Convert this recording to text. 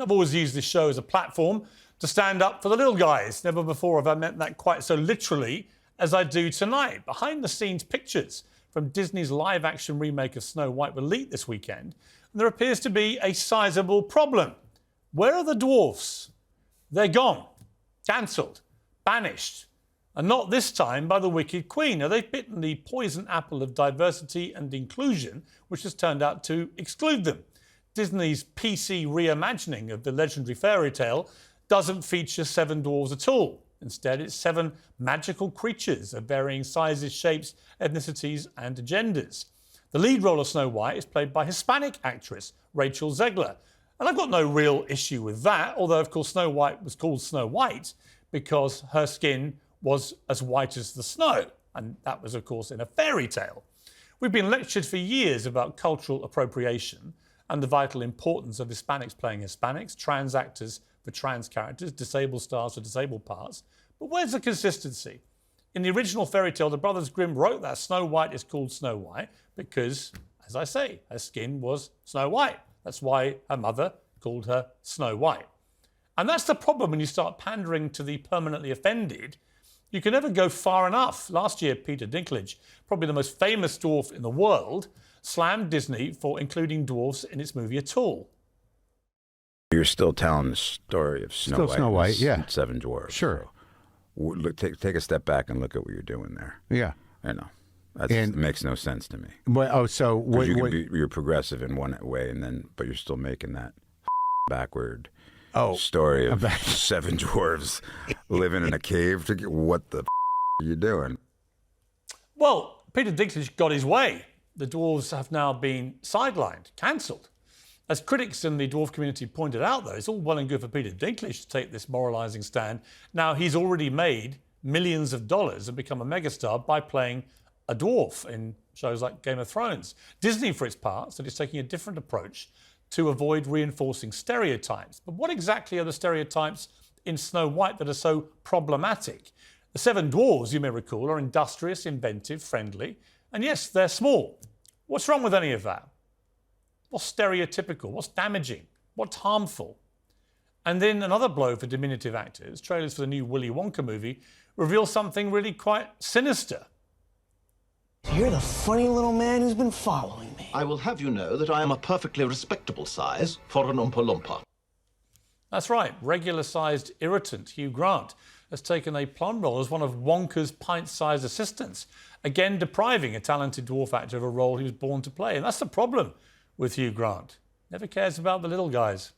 I've always used this show as a platform to stand up for the little guys. Never before have I meant that quite so literally as I do tonight. Behind-the-scenes pictures from Disney's live-action remake of Snow White were leaked this weekend, and there appears to be a sizable problem. Where are the dwarfs? They're gone, cancelled, banished, and not this time by the wicked queen. Now, they've bitten the poison apple of diversity and inclusion, which has turned out to exclude them. Disney's PC reimagining of the legendary fairy tale doesn't feature 7 dwarves at all. Instead, it's 7 magical creatures of varying sizes, shapes, ethnicities and genders. The lead role of Snow White is played by Hispanic actress Rachel Zegler. And I've got no real issue with that, although, of course, Snow White was called Snow White because her skin was as white as the snow. And that was, of course, in a fairy tale. We've been lectured for years about cultural appropriation and the vital importance of Hispanics playing Hispanics, trans actors for trans characters, disabled stars for disabled parts. But where's the consistency? In the original fairy tale, the Brothers Grimm wrote that Snow White is called Snow White because, as I say, her skin was snow white. That's why her mother called her Snow White. And that's the problem when you start pandering to the permanently offended. You can never go far enough. Last year, Peter Dinklage, probably the most famous dwarf in the world, slammed Disney for including dwarfs in its movie at all. You're still telling the story of Snow White, yeah. And 7 dwarfs. Sure. So, look, take a step back and look at what you're doing there. Yeah. I know. That makes no sense to me. Well, so what, you're progressive in one way, but you're still making that backward story of 7 dwarves living in a cave. What the are you doing? Well, Peter Dinklage got his way. The dwarves have now been sidelined, cancelled. As critics in the dwarf community pointed out, though, it's all well and good for Peter Dinklage to take this moralising stand. Now, he's already made millions of dollars and become a megastar by playing a dwarf in shows like Game of Thrones. Disney, for its part, said it's taking a different approach to avoid reinforcing stereotypes. But what exactly are the stereotypes in Snow White that are so problematic? The 7 dwarves, you may recall, are industrious, inventive, friendly, and yes, they're small. What's wrong with any of that? What's stereotypical? What's damaging? What's harmful? And then another blow for diminutive actors. Trailers for the new Willy Wonka movie reveal something really quite sinister. You're the funny little man who's been following me. I will have you know that I am a perfectly respectable size for an Oompa Loompa. That's right, regular-sized irritant Hugh Grant has taken a plum role as one of Wonka's pint-sized assistants, again depriving a talented dwarf actor of a role he was born to play. And that's the problem with Hugh Grant. Never cares about the little guys.